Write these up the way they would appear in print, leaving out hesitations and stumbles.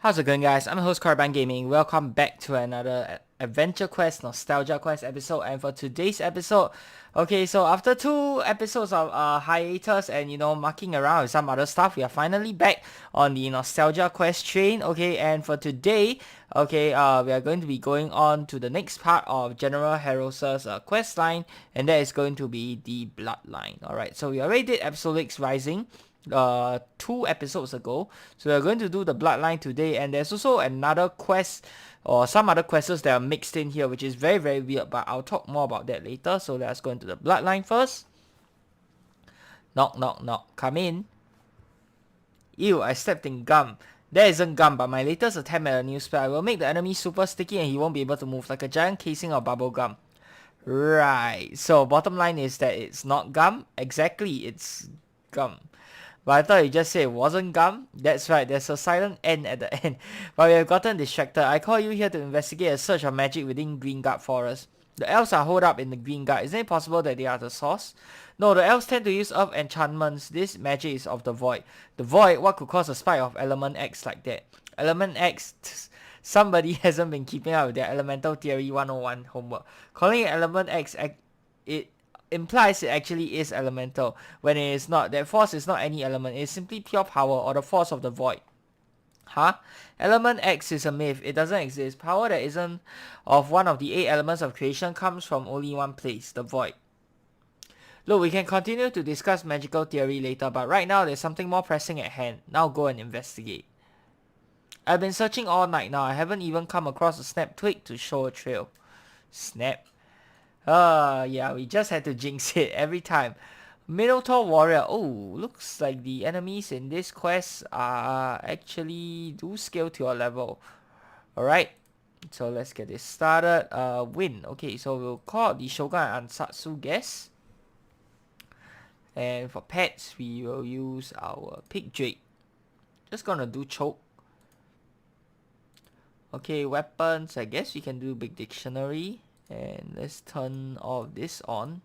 How's it going, guys? I'm your host Caravan Gaming. Welcome back to another Adventure Quest, Nostalgia Quest episode. And for today's episode, okay, so after 2 episodes of hiatus and mucking around with some other stuff, we are finally back on the Nostalgia Quest train. Okay, and for today, okay, we are going to be going on to the next part of General Heros's quest line, and that is going to be the Bloodline. Alright, so we already did Absolix Rising 2 episodes ago, so we're going to do the Bloodline today. And there's also another quest or some other quests that are mixed in here, which is very weird, but I'll talk more about that later. So let's go into the Bloodline first. Knock knock knock, come in. Ew, I stepped in gum. That isn't gum, but my latest attempt at a new spell. I will make the enemy super sticky and he won't be able to move, like a giant casing of bubble gum. Right, so bottom line is that it's not gum. Exactly, it's gum. But I thought you just said it wasn't gum. That's right, there's a silent N at the end. But we have gotten distracted. I call you here to investigate a search of magic within Greengard Forest. The elves are holed up in the Greengard. Isn't it possible that they are the source? No, the elves tend to use earth enchantments. This magic is of the void. The void? What could cause a spike of element X like that? Element X... Somebody hasn't been keeping up with their Elemental Theory 101 homework. Calling it Element X, it implies it actually is elemental, when it is not. That force is not any element, it is simply pure power, or the force of the void. Huh? Element X is a myth. It doesn't exist. Power that isn't of one of the 8 elements of creation comes from only one place, the void. Look, we can continue to discuss magical theory later, but right now there's something more pressing at hand. Now go and investigate. I've been searching all night now. I haven't even come across a snap twig to show a trail. Snap. Yeah, we just had to jinx it every time. Minotaur Warrior. Oh, looks like the enemies in this quest are actually do scale to your level. Alright, so let's get this started. Win. Okay, so we'll call out the Shogun and Ansatsu guess. And for pets, we will use our Pig Drake. Just gonna do choke. Okay, weapons. I guess we can do big dictionary. And let's turn all of this on.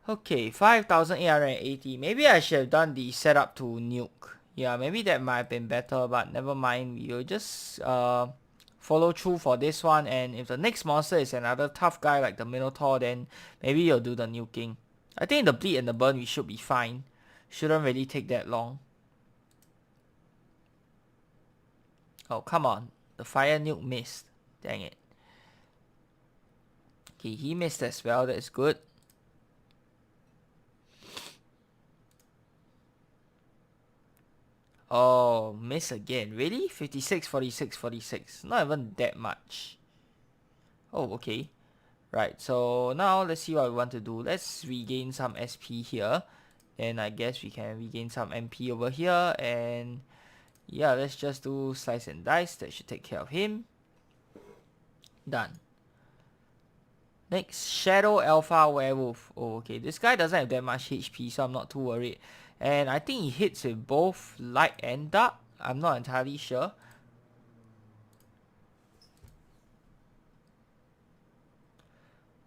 Okay, 5,880. Maybe I should have done the setup to nuke. Yeah, maybe that might have been better, but never mind. We'll just follow through for this one. And if the next monster is another tough guy like the Minotaur, then maybe you'll do the nuking. I think the bleed and the burn we should be fine. Shouldn't really take that long. Oh, come on. The fire nuke missed. Dang it. Okay, he missed as well. That's good. Oh, miss again. Really? 56, 46, 46. Not even that much. Oh, okay. Right, so now let's see what we want to do. Let's regain some SP here. And I guess we can regain some MP over here. And yeah, let's just do slice and dice. That should take care of him. Done. Next, Shadow Alpha Werewolf. Oh, okay. This guy doesn't have that much HP, so I'm not too worried. And I think he hits with both light and dark. I'm not entirely sure.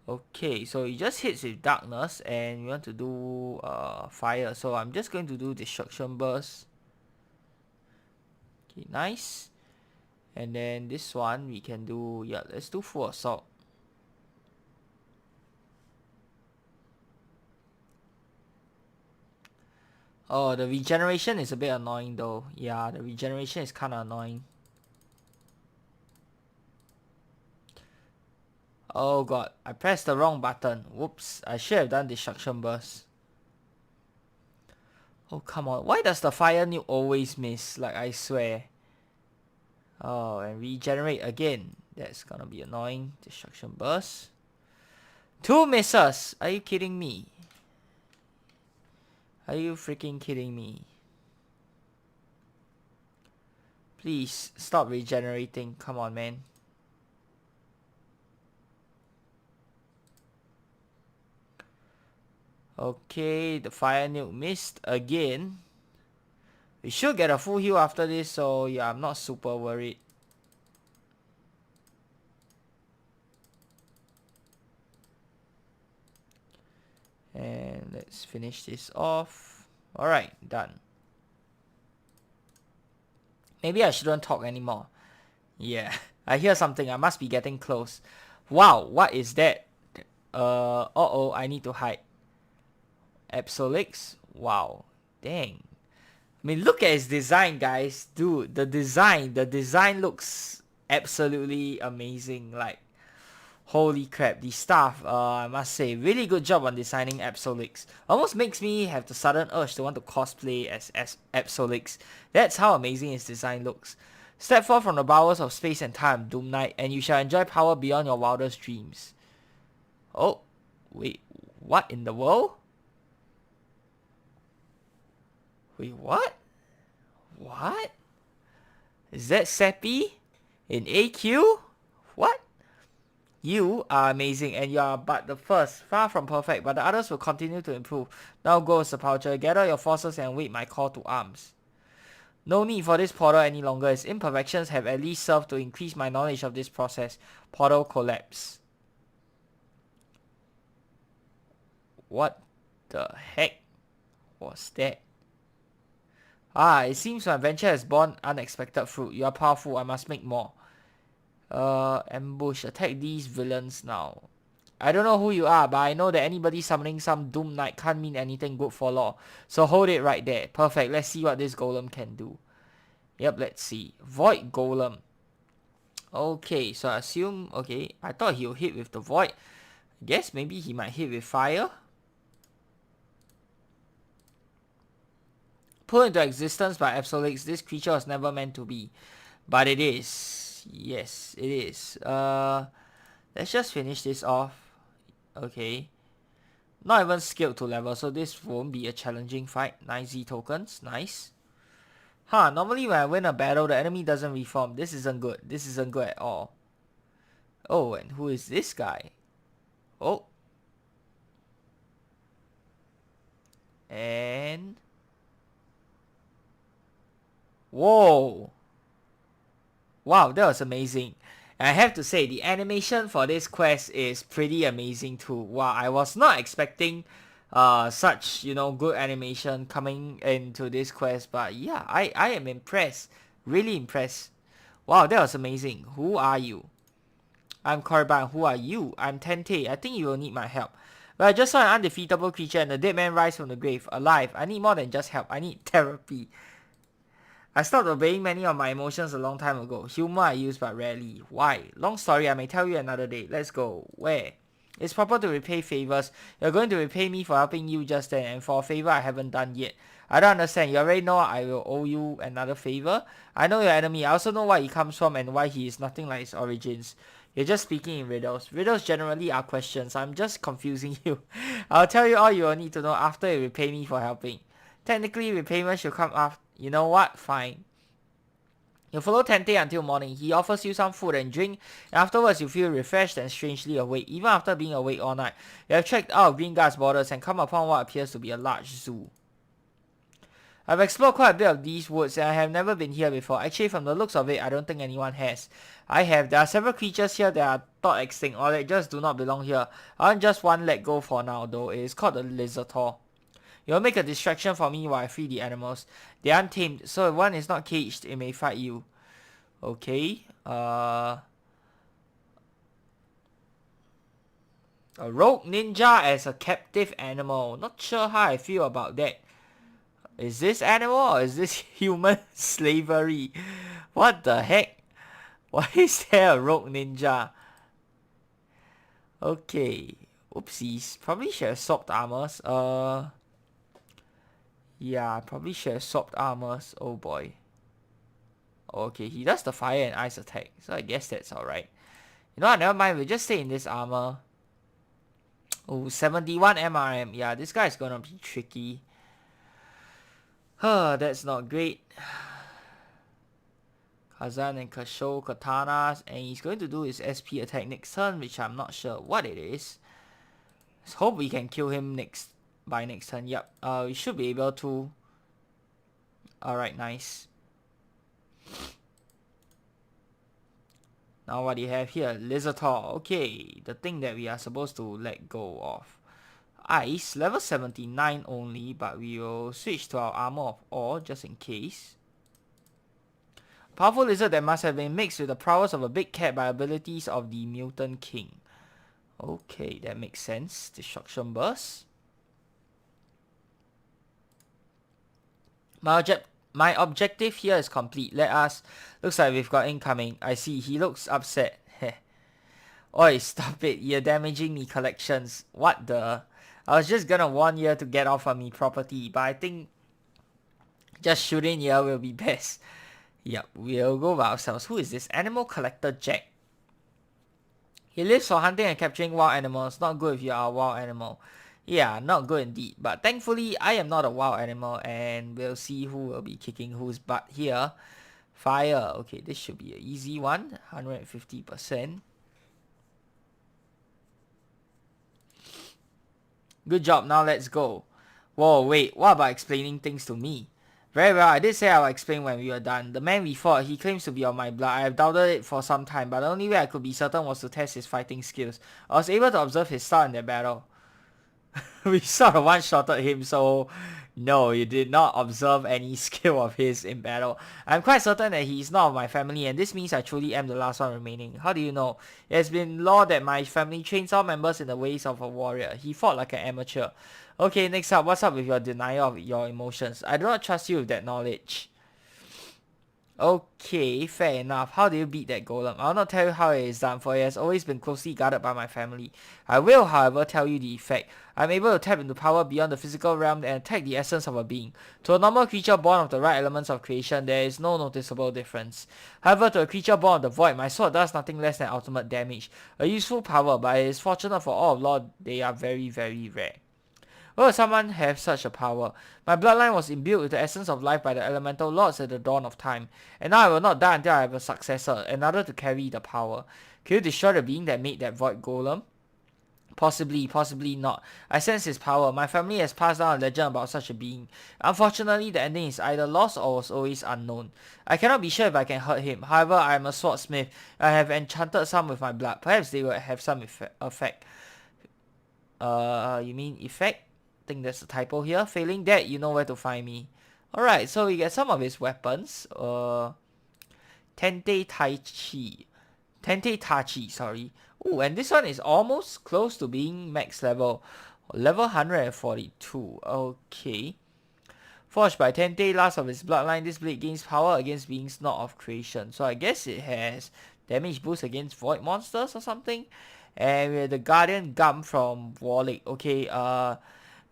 Okay, so he just hits with darkness, and we want to do fire. So I'm just going to do Destruction Burst. Okay, nice. And then this one we can do, yeah, let's do Full Assault. Oh, the regeneration is a bit annoying though. Yeah, the regeneration is kind of annoying. Oh god, I pressed the wrong button. Whoops, I should have done Destruction Burst. Oh, come on. Why does the fire nuke always miss? Like, I swear. Oh, and regenerate again. That's gonna be annoying. Destruction Burst. 2 misses. Are you kidding me? Are you freaking kidding me? Please, stop regenerating. Come on, man. Okay, the fire nuke missed again. We should get a full heal after this, so yeah, I'm not super worried. And let's finish this off. Alright, done. Maybe I shouldn't talk anymore. Yeah, I hear something. I must be getting close. Wow, what is that? Uh-oh, I need to hide. Absolix? Wow. Dang. I mean, look at his design, guys. Dude, the design looks absolutely amazing. Like, holy crap, the staff, I must say, really good job on designing Absolix. Almost makes me have the sudden urge to want to cosplay as Absolix. That's how amazing his design looks. Step forth from the bowels of space and time, Doom Knight, and you shall enjoy power beyond your wildest dreams. Oh, wait, what in the world? Wait, what? What? Is that Seppi? In AQ? What? You are amazing and you are but the first, far from perfect, but the others will continue to improve. Now go, Sepulture, gather your forces and wait my call to arms. No need for this portal any longer. Its imperfections have at least served to increase my knowledge of this process. Portal collapse. What the heck was that? Ah, it seems my venture has borne unexpected fruit. You are powerful, I must make more. Ambush. Attack these villains now. I don't know who you are, but I know that anybody summoning some Doom Knight can't mean anything good for law. So hold it right there. Perfect. Let's see what this Golem can do. Yep, let's see. Void Golem. Okay, so I assume... Okay, I thought he'll hit with the Void. I guess maybe he might hit with Fire. Put into existence by Absolix, this creature was never meant to be. But it is. Yes, it is. Let's just finish this off. Okay. Not even skilled to level, so this won't be a challenging fight. 9 Z tokens. Nice. Huh, normally when I win a battle, the enemy doesn't reform. This isn't good. This isn't good at all. Oh, and who is this guy? Oh. And... Whoa. Wow, that was amazing. And I have to say, the animation for this quest is pretty amazing too. Wow, I was not expecting such, good animation coming into this quest. But yeah, I am impressed. Really impressed. Wow, that was amazing. Who are you? I'm Korban. Who are you? I'm Tente. I think you will need my help. But I just saw an undefeatable creature and a dead man rise from the grave. Alive. I need more than just help. I need therapy. I stopped obeying many of my emotions a long time ago. Humor I use but rarely. Why? Long story, I may tell you another day. Let's go. Where? It's proper to repay favors. You're going to repay me for helping you just then and for a favor I haven't done yet. I don't understand. You already know I will owe you another favor. I know your enemy. I also know where he comes from and why he is nothing like his origins. You're just speaking in riddles. Riddles generally are questions. I'm just confusing you. I'll tell you all you will need to know after you repay me for helping. Technically, repayment should come after. You know what? Fine. You follow Tente until morning. He offers you some food and drink. And afterwards, you feel refreshed and strangely awake. Even after being awake all night, you have checked out Green Guard's borders and come upon what appears to be a large zoo. I've explored quite a bit of these woods and I have never been here before. Actually, from the looks of it, I don't think anyone has. I have. There are several creatures here that are thought extinct or that just do not belong here. I want just one let go for now, though. It is called the Lizardtor. You'll make a distraction for me while I free the animals. They are untamed, so if one is not caged, it may fight you. Okay. A rogue ninja as a captive animal. Not sure how I feel about that. Is this animal or is this human slavery? What the heck? Why is there a rogue ninja? Okay. Oopsies. Probably should have swapped armors. Yeah, I probably should have swapped armors. Oh boy. Okay, he does the fire and ice attack. So I guess that's alright. You know what, never mind. We'll just stay in this armor. Oh, 71 MRM. Yeah, this guy is gonna be tricky. That's not great. Kazan and Kasho katanas. And he's going to do his SP attack next turn, which I'm not sure what it is. Let's hope we can kill him by next turn. Yep. We should be able to. Alright, nice. Now what do you have here? Lizardtor. Okay, the thing that we are supposed to let go of. Ice, level 79 only, but we will switch to our armor of ore just in case. Powerful lizard that must have been mixed with the prowess of a big cat by abilities of the mutant king. Okay, that makes sense. Destruction burst. My objective here is complete. Looks like we've got incoming. I see. He looks upset. Oi, stop it. You're damaging me collections. What the? I was just gonna warn you to get off of me property, but I think just shooting here will be best. Yep, we'll go by ourselves. Who is this? Animal Collector Jack. He lives for hunting and capturing wild animals. Not good if you are a wild animal. Yeah, not good indeed. But thankfully, I am not a wild animal, and we'll see who will be kicking whose butt here. Fire. Okay, this should be an easy one. 150%. Good job, now let's go. Whoa, wait, what about explaining things to me? Very well, I did say I will explain when we were done. The man we fought, he claims to be of my blood. I have doubted it for some time, but the only way I could be certain was to test his fighting skills. I was able to observe his style in that battle. We sort of one-shotted him, so no, you did not observe any skill of his in battle. I'm quite certain that he is not of my family, and this means I truly am the last one remaining. How do you know? It has been law that my family trains all members in the ways of a warrior. He fought like an amateur. Okay, next up, what's up with your denial of your emotions? I do not trust you with that knowledge. Okay, fair enough. How do you beat that golem? I'll not tell you how it is done, for it has always been closely guarded by my family. I will, however, tell you the effect. I'm able to tap into power beyond the physical realm and attack the essence of a being. To a normal creature born of the right elements of creation, there is no noticeable difference. However, to a creature born of the void, my sword does nothing less than ultimate damage. A useful power, but it is fortunate for all of Lord, they are very, very rare. Will someone have such a power? My bloodline was imbued with the essence of life by the elemental lords at the dawn of time, and now I will not die until I have a successor, another to carry the power. Can you destroy the being that made that void golem? Possibly, possibly not. I sense his power. My family has passed down a legend about such a being. Unfortunately, the ending is either lost or was always unknown. I cannot be sure if I can hurt him. However, I am a swordsmith. I have enchanted some with my blood. Perhaps they will have some effect. You mean effect? Think there's a typo here. Failing that, you know where to find me. Alright, so we get some of his weapons. Tente Tachi, sorry. Ooh, and this one is almost close to being max level. Level 142. Okay. Forged by Tente, last of his bloodline, this blade gains power against beings not of creation. So I guess it has damage boost against void monsters or something. And we have the Guardian Gum from Warlick. Okay,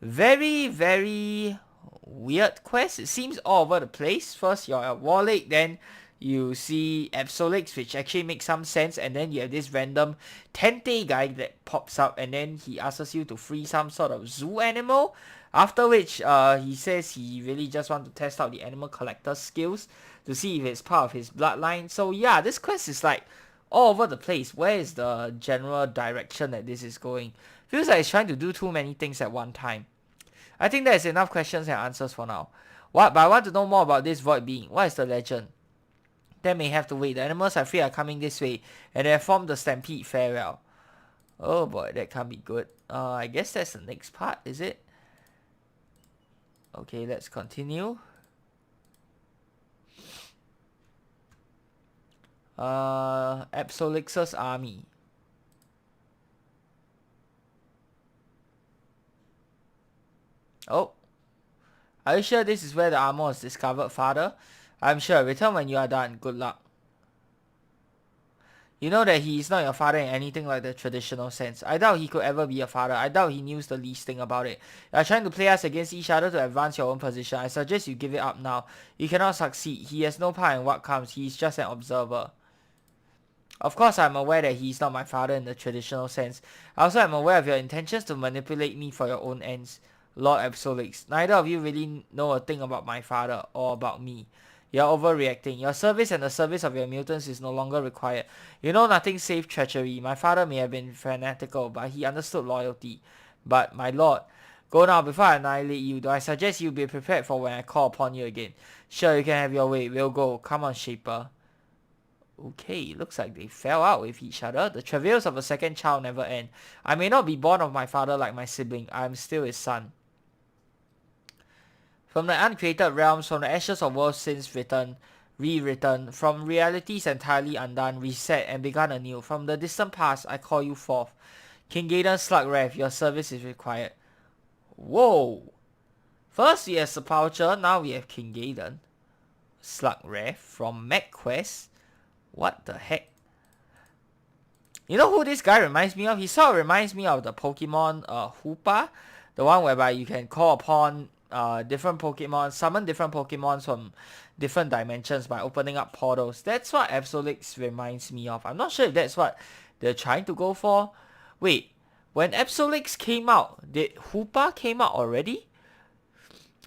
very, very weird quest. It seems all over the place. First you're at Warlick, then you see Absolix, which actually makes some sense, and then you have this random Tente guy that pops up, and then he asks you to free some sort of zoo animal, after which he says he really just wants to test out the animal collector's skills to see if it's part of his bloodline. So yeah, this quest is like all over the place. Where is the general direction that this is going? Feels like it's trying to do too many things at one time. I think there's enough questions and answers for now. But I want to know more about this void being. What is the legend? That may have to wait. The animals I fear are coming this way, and they have formed the stampede. Farewell. Oh boy, that can't be good. I guess that's the next part, is it? Okay, let's continue. Absolix's army. Oh. Are you sure this is where the armor was discovered, father? I'm sure. Return when you are done. Good luck. You know that he is not your father in anything like the traditional sense. I doubt he could ever be a father. I doubt he knew the least thing about it. You are trying to play us against each other to advance your own position. I suggest you give it up now. You cannot succeed. He has no part in what comes. He is just an observer. Of course, I am aware that he is not my father in the traditional sense. I also am aware of your intentions to manipulate me for your own ends, Lord Absolix. Neither of you really know a thing about my father or about me. You are overreacting. Your service and the service of your mutants is no longer required. You know nothing save treachery. My father may have been fanatical, but he understood loyalty. But, my lord, go now before I annihilate you. Though I suggest you be prepared for when I call upon you again. Sure, you can have your way. We'll go. Come on, Shaper. Okay, looks like they fell out with each other. The travails of a second child never end. I may not be born of my father like my sibling. I am still his son. From the uncreated realms, from the ashes of worlds since written, rewritten, from realities entirely undone, reset, and begun anew. From the distant past, I call you forth. King Gaiden, Slug, Wraith, your service is required. Whoa! First we have Sepulcher, now we have King Gaiden. Slug, Wraith, from MechQuest. What the heck? You know who this guy reminds me of? He sort of reminds me of the Pokemon Hoopa. The one whereby you can call upon different Pokemon, summon different Pokemon from different dimensions by opening up portals. That's what Absolix reminds me of. I'm not sure if that's what they're trying to go for. Wait, when Absolix came out, did Hoopa came out already?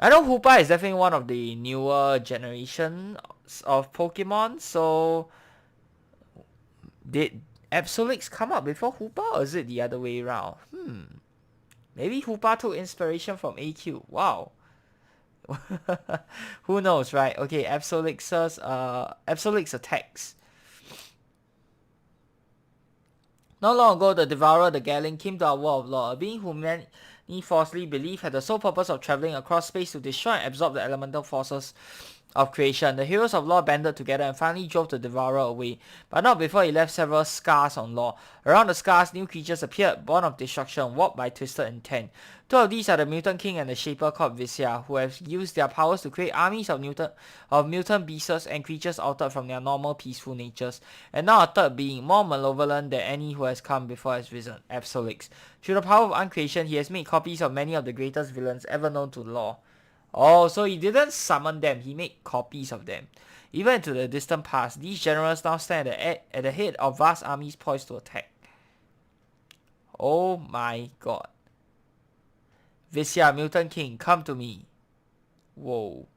I know Hoopa is definitely one of the newer generations of Pokemon, so did Absolix come out before Hoopa, or is it the other way around? Maybe Hoopa took inspiration from AQ. Wow. Who knows, right? Okay, Absolix attacks. Not long ago, the Devourer, the Gaiden, came to our world of law, a being whom many falsely believed had the sole purpose of traveling across space to destroy and absorb the elemental forces of creation. The heroes of Law banded together and finally drove the Devourer away, but not before he left several scars on Law. Around the scars, new creatures appeared, born of destruction, warped by twisted intent. Two of these are the Mutant King and the Shaper called Visya, who have used their powers to create armies of mutant beasts and creatures altered from their normal peaceful natures. And now a third being, more malevolent than any who has come before, has risen, Absolix. Through the power of uncreation, he has made copies of many of the greatest villains ever known to Law. Oh, so he didn't summon them, he made copies of them. Even into the distant past, these generals now stand at the head of vast armies poised to attack. Oh my god. Visya, Mutant King, come to me. Whoa.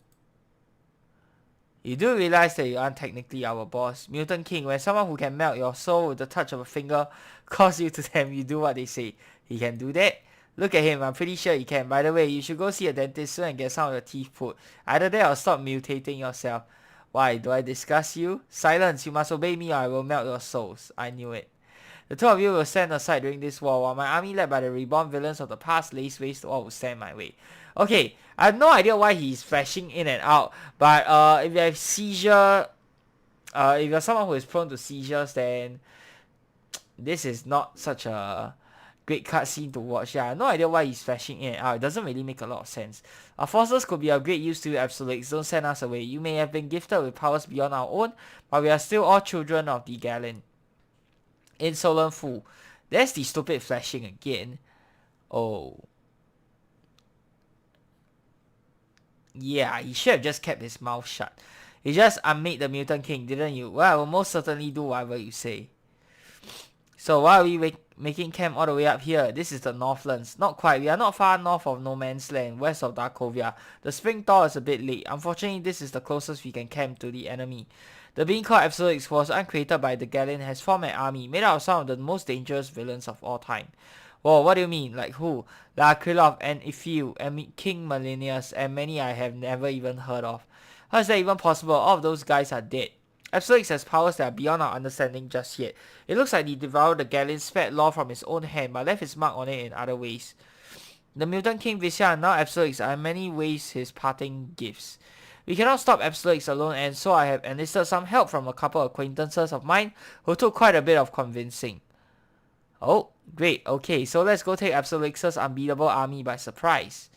You do realize that you aren't technically our boss. Mutant King, when someone who can melt your soul with the touch of a finger calls you to them, you do what they say. He can do that? Look at him, I'm pretty sure he can. By the way, you should go see a dentist soon and get some of your teeth pulled. Either that or stop mutating yourself. Why, do I disgust you? Silence, you must obey me or I will melt your souls. I knew it. The two of you will stand aside during this war, while my army led by the reborn villains of the past lays waste to all who stand my way. Okay, I have no idea why he's flashing in and out, but if you have seizure, if you're someone who is prone to seizures, then this is not such a great cutscene to watch. Yeah, I have no idea why he's flashing in and out. It doesn't really make a lot of sense. Our forces could be of great use to you, Absolix. Don't send us away. You may have been gifted with powers beyond our own, but we are still all children of the Gaiden. Insolent fool. There's the stupid flashing again. Oh. Yeah, he should have just kept his mouth shut. You just unmade the Mutant King, didn't you? Well, I will most certainly do whatever you say. So why are we making camp all the way up here? This is the Northlands. Not quite. We are not far north of No Man's Land, west of Darkovia. The spring thaw is a bit late. Unfortunately, this is the closest we can camp to the enemy. The being called Absolix was uncreated by the Gaiden, has formed an army made out of some of the most dangerous villains of all time. Whoa, what do you mean? Like who? Krylov and Ifiu and King Malinius and many I have never even heard of. How is that even possible? All of those guys are dead. Absolix has powers that are beyond our understanding just yet. It looks like he devoured the Gaiden, spared Law from his own hand, but left his mark on it in other ways. The Mutant King Visya and now Absolix are in many ways his parting gifts. We cannot stop Absolix alone, and so I have enlisted some help from a couple of acquaintances of mine who took quite a bit of convincing. Oh, great. Okay, so let's go take Absolix's unbeatable army by surprise.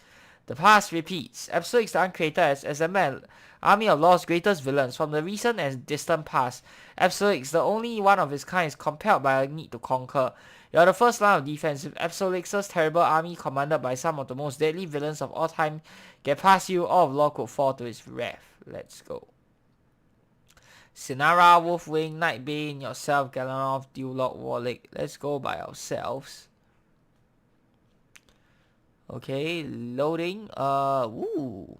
The past repeats. Absolix the Uncreated has assembled an army of Law's greatest villains from the recent and distant past. Absolix, the only one of his kind, is compelled by a need to conquer. You are the first line of defense. If Absolix's terrible army, commanded by some of the most deadly villains of all time, get past you, all of Law could fall to his wrath. Let's go. Sinara, Wolfwing, Nightbane, yourself, Galanov, Duloc, Warlick. Let's go by ourselves. Okay, loading. Ooh.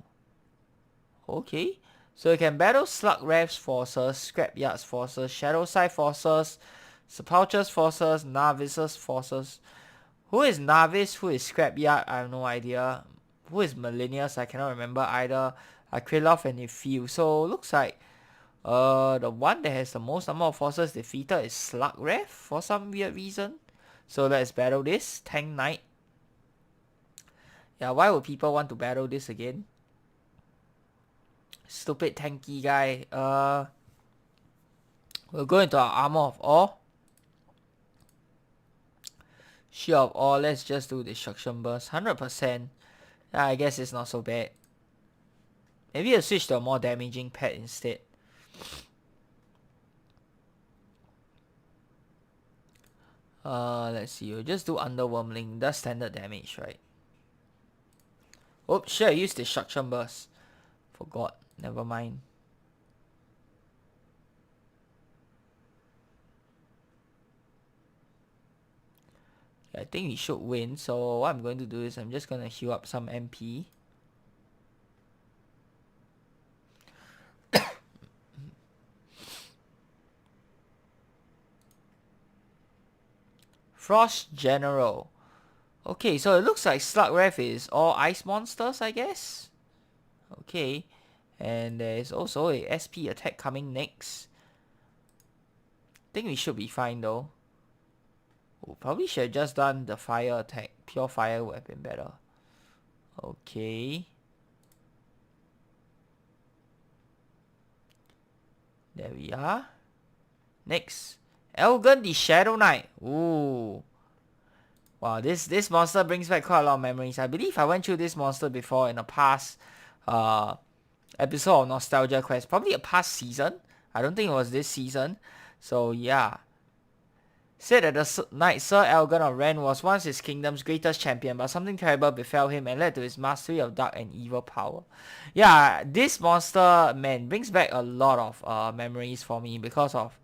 Okay. So you can battle Slug Wraith's forces, Scrapyard's forces, Shadowside forces, Sepulcher's forces, Navis's forces. Who is Navis? Who is Scrapyard? I have no idea. Who is Malinius? I cannot remember either. Krylov and Ifiu. So looks like the one that has the most number of forces defeated is Slug Wraith for some weird reason. So let's battle this. Tank Knight. Yeah, why would people want to battle this again? Stupid tanky guy. We'll go into our Armor of Awe. Shield of Awe, let's just do Destruction Burst. 100%. Yeah, I guess it's not so bad. Maybe I'll switch to a more damaging pet instead. Let's see. We'll just do Underwhelming. Does standard damage, right? Oops, should I use Destruction Burst? Forgot. Never mind. I think we should win. So what I'm going to do is I'm just going to heal up some MP. Frost General. Okay, so it looks like Slug Wraith is all ice monsters, I guess. Okay. And there's also a SP attack coming next. I think we should be fine though. Oh, probably should have just done the fire attack. Pure fire would have been better. Okay. There we are. Next. Elgar the Shadow Knight. Ooh. Wow, this monster brings back quite a lot of memories. I believe I went through this monster before in a past episode of Nostalgia Quest. Probably a past season. I don't think it was this season. So yeah. Said that the knight Sir Elgar of Ren was once his kingdom's greatest champion, but something terrible befell him and led to his mastery of dark and evil power. Yeah, this monster, man, brings back a lot of memories for me because of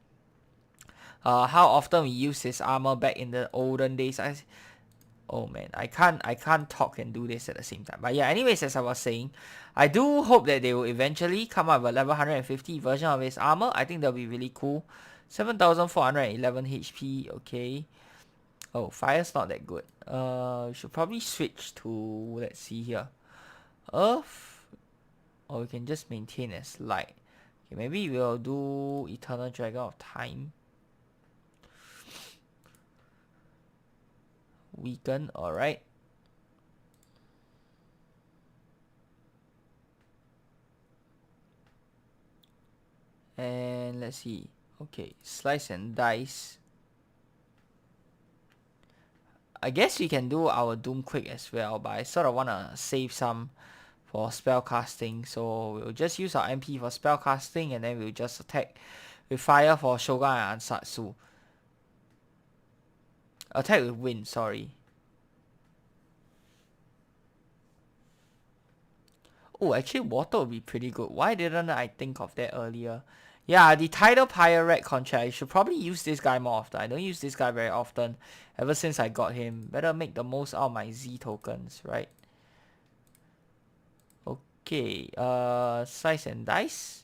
how often we used his armor back in the olden days. Oh man, I can't talk and do this at the same time. But yeah, anyways, as I was saying, I do hope that they will eventually come up with a level 150 version of his armor. I think that'll be really cool. 7,411 HP, okay. Oh, fire's not that good. We should probably switch to, let's see here, Earth. Or we can just maintain as light. Okay, maybe we'll do Eternal Dragon of Time. Weaken, alright. And let's see. Okay, slice and dice. I guess we can do our Doom Quick as well, but I sort of want to save some for spell casting. So we'll just use our MP for spell casting, and then we'll just attack with fire for Shogun and Ansatsu. Attack with wind, sorry. Oh, actually water would be pretty good. Why didn't I think of that earlier? Yeah, the Tidal Pirate contract. I should probably use this guy more often. I don't use this guy very often ever since I got him. Better make the most out of my Z tokens, right? Okay, slice and dice.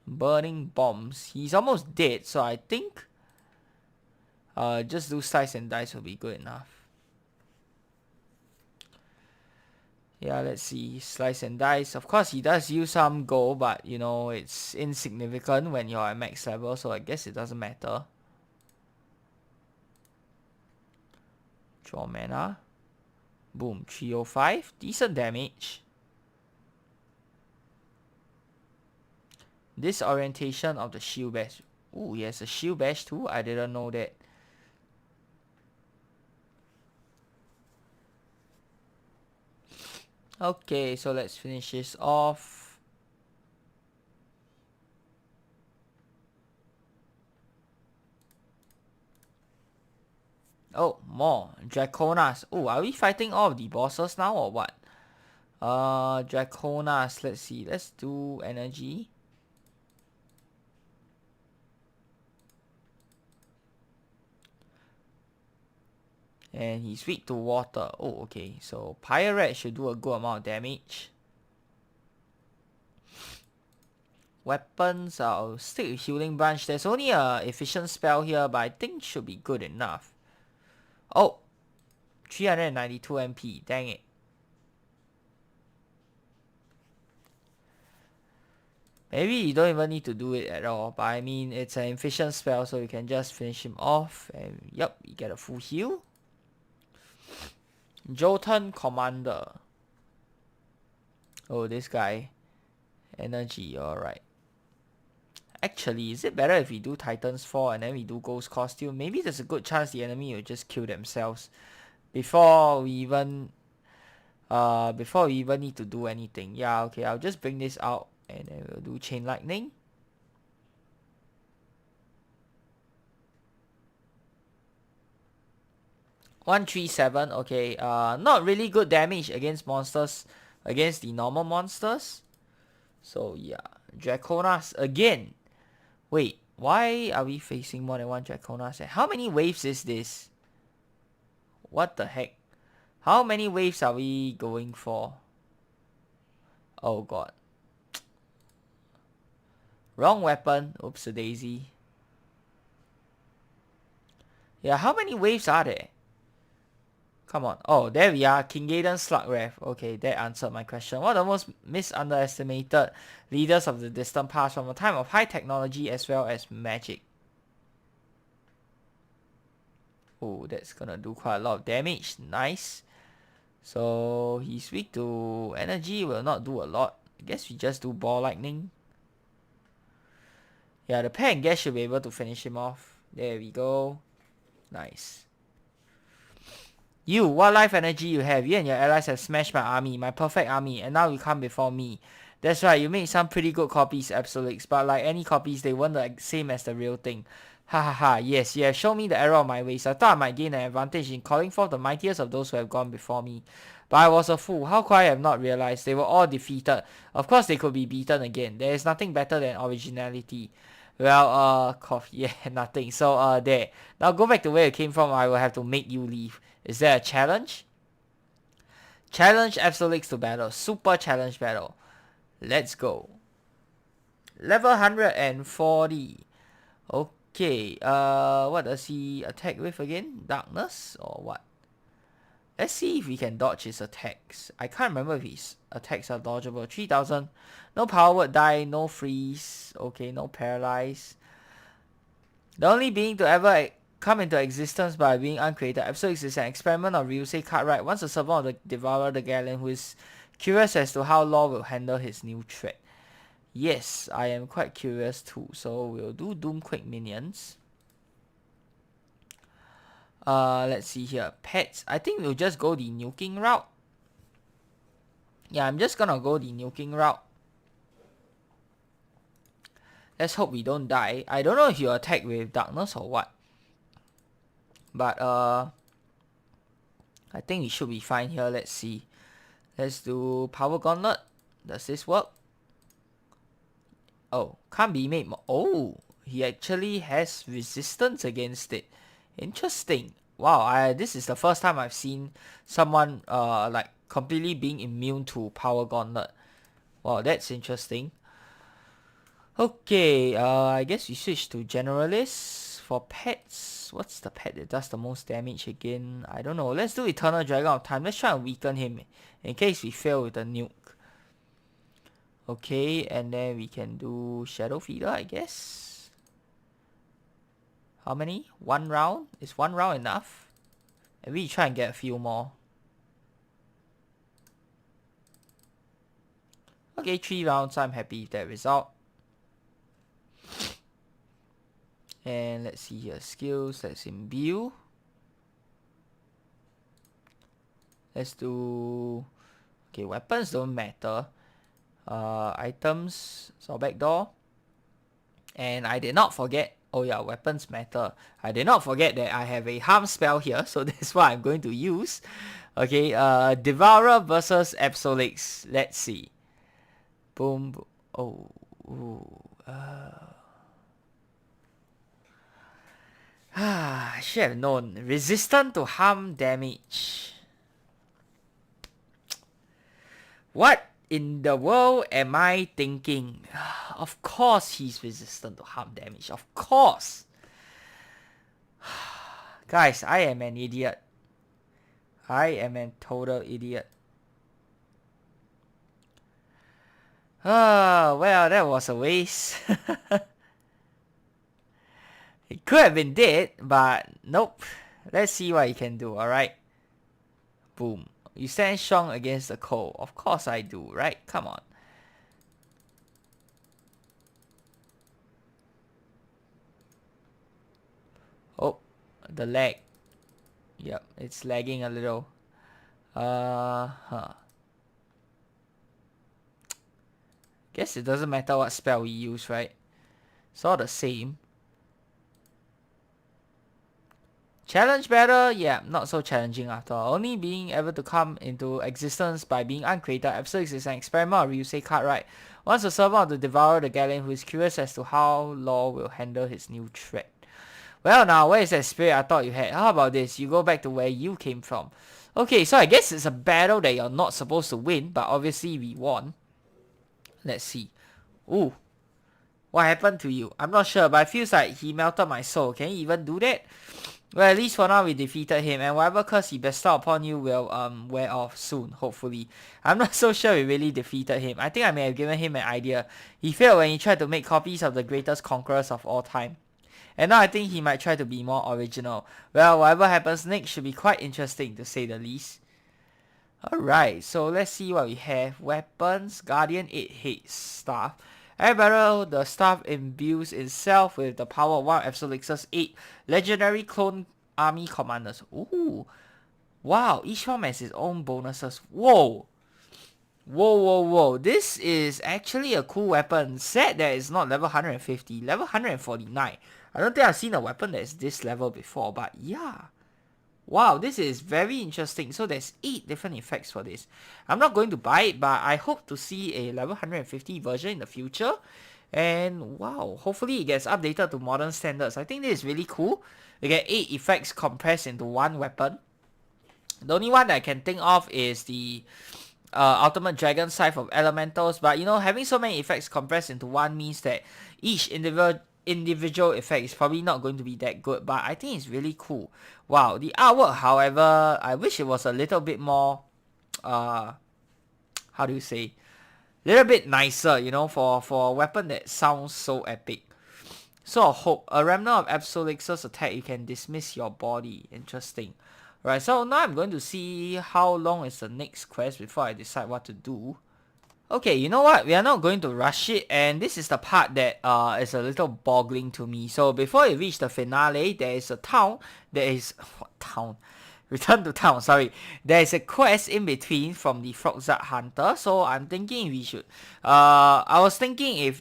Burning bombs. He's almost dead, so I think just do slice and dice will be good enough. Yeah, let's see. Slice and dice. Of course, he does use some gold, but you know, it's insignificant when you're at max level, so I guess it doesn't matter. Draw mana. Boom, 305. Decent damage. Disorientation of the shield bash. Ooh, he has a shield bash too? I didn't know that. Okay, so let's finish this off. Oh, more. Draconas. Oh, are we fighting all of the bosses now or what? Draconas. Let's see. Let's do energy. And he's weak to water. Oh, okay. So Pirate should do a good amount of damage. Weapons, I'll stick with Healing Branch. There's only a efficient spell here, but I think should be good enough. Oh, 392 MP. Dang it. Maybe you don't even need to do it at all. But I mean, it's an efficient spell, so you can just finish him off. And yep, you get a full heal. Jotun Commander. Oh, this guy. Energy, alright. Actually, is it better if we do Titans 4 and then we do Ghost Costume? Maybe there's a good chance the enemy will just kill themselves before we even need to do anything. Yeah, okay, I'll just bring this out and then we'll do Chain Lightning. $137, okay, not really good damage against monsters, against the normal monsters. So yeah, Draconas again. Wait, why are we facing more than one Draconas? How many waves is this? What the heck? How many waves are we going for? Oh god. Wrong weapon. Oops, a daisy. Yeah, how many waves are there? Come on. Oh, there we are. King Gaiden Slug Wraith. Okay, that answered my question. One of the most misunderestimated leaders of the distant past from a time of high technology as well as magic. Oh, that's gonna do quite a lot of damage. Nice. So he's weak to energy, will not do a lot. I guess we just do ball lightning. Yeah, the pair and gas should be able to finish him off. There we go. Nice. You, what life energy you have? You and your allies have smashed my army, my perfect army, and now you come before me. That's right, you made some pretty good copies, Absolix, but like any copies, they weren't the same as the real thing. Ha ha ha, yes, you have shown me the error of my ways. I thought I might gain an advantage in calling forth the mightiest of those who have gone before me. But I was a fool. How could I have not realized? They were all defeated. Of course they could be beaten again. There is nothing better than originality. Well, cough, yeah, nothing. So, there. Now go back to where you came from, I will have to make you leave. Is there a challenge? Challenge Absolix to battle. Super challenge battle. Let's go. Level 140. Okay, what does he attack with again? Darkness or what? Let's see if we can dodge his attacks. I can't remember if his attacks are dodgeable. 3000. No power word die, no freeze. Okay, no paralyze. The only being to ever come into existence by being uncreated. Absolix is an experiment of Ryusei Cartwright, once a servant of the Devourer the Galleon, who is curious as to how Law will handle his new threat. Yes, I am quite curious too. So we'll do Doomquake minions. Let's see here. Pets. I think we'll just go the nuking route. Yeah, I'm just gonna go the nuking route. Let's hope we don't die. I don't know if you attack with darkness or what. But I think we should be fine here. Let's see. Let's do Power Gauntlet. Does this work? Oh, can't be made more. Oh, he actually has resistance against it. Interesting. Wow, this is the first time I've seen someone like completely being immune to Power Gauntlet. Wow, that's interesting. Okay, I guess we switch to Generalist. For pets, what's the pet that does the most damage again? I don't know. Let's do Eternal Dragon of Time. Let's try and weaken him in case we fail with the nuke. Okay, and then we can do Shadow Feeder, I guess. How many? 1 round? Is 1 round enough? Maybe try and get a few more. Okay, 3 rounds. I'm happy with that result. And let's see here. Skills. Let's imbue. Let's do... Okay, weapons don't matter. Items. So backdoor. And I did not forget... Oh yeah, weapons matter. I did not forget that I have a harm spell here. So that's what I'm going to use. Okay, Devourer versus Absolix. Let's see. Boom. Oh. Ooh, I should have known. Resistant to harm damage. What in the world am I thinking? Of course he's resistant to harm damage. Of course. Guys, I am an idiot. I am a total idiot. Well, that was a waste. It could have been dead, but nope. Let's see what you can do, alright? Boom. You stand strong against the cold. Of course I do, right? Come on. Oh, the lag. Yep, it's lagging a little. Guess it doesn't matter what spell we use, right? It's all the same. Challenge battle, yeah, not so challenging after all. Only being able to come into existence by being uncreated. Absolix is an experiment or Ryusei card, right? Once a servant to devour the Gaiden who is curious as to how Law will handle his new threat. Well, now, where is that spirit I thought you had? How about this? You go back to where you came from. Okay, so I guess it's a battle that you're not supposed to win, but obviously we won. Let's see. Ooh. What happened to you? I'm not sure, but it feels like he melted my soul. Can he even do that? Well, at least for now we defeated him, and whatever curse he bestowed upon you will wear off soon, hopefully. I'm not so sure we really defeated him. I think I may have given him an idea. He failed when he tried to make copies of the greatest conquerors of all time. And now I think he might try to be more original. Well, whatever happens next should be quite interesting, to say the least. Alright, so let's see what we have. Weapons, Guardian 8 Hate Staff. Every battle, the staff imbues itself with the power of one of Absolix's 8 legendary clone army commanders. Ooh. Wow, each one has its own bonuses. Whoa. Whoa. This is actually a cool weapon. Sad that it's not level 150, level 149. I don't think I've seen a weapon that is this level before, but yeah. Wow, this is very interesting. So there's 8 different effects for this. I'm not going to buy it, but I hope to see a level 150 version in the future. And wow, hopefully it gets updated to modern standards. I think this is really cool. You get 8 effects compressed into one weapon. The only one that I can think of is the Ultimate Dragon Scythe of Elementals. But you know, having so many effects compressed into one means that each individual effect is probably not going to be that good, but I think it's really cool. Wow, the artwork, however, I wish it was a little bit more, how do you say, little bit nicer, you know, for a weapon that sounds so epic. So I hope a remnant of Absolix's attack, you can dismiss your body. Interesting. Right, so now I'm going to see how long is the next quest before I decide what to do. Okay, you know what? We are not going to rush it, and this is the part that is a little boggling to me. So before you reach the finale, there is a town. There is what town? Return to town. Sorry, there is a quest in between from the Frogzard Hunter. So I'm thinking we should. I was thinking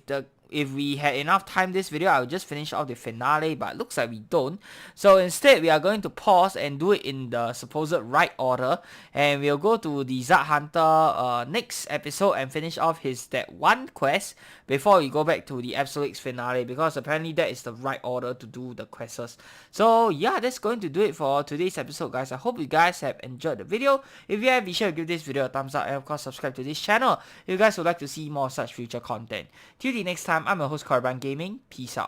if we had enough time this video, I would just finish off the finale, but looks like we don't. So instead, we are going to pause and do it in the supposed right order, and we'll go to the Zard Hunter next episode and finish off that one quest before we go back to the Absolix finale, because apparently that is the right order to do the quests. So yeah, that's going to do it for today's episode, guys. I hope you guys have enjoyed the video. If you have, be sure to give this video a thumbs up, and of course subscribe to this channel if you guys would like to see more such future content. Till the next time, I'm your host, Battleon Gaming. Peace out.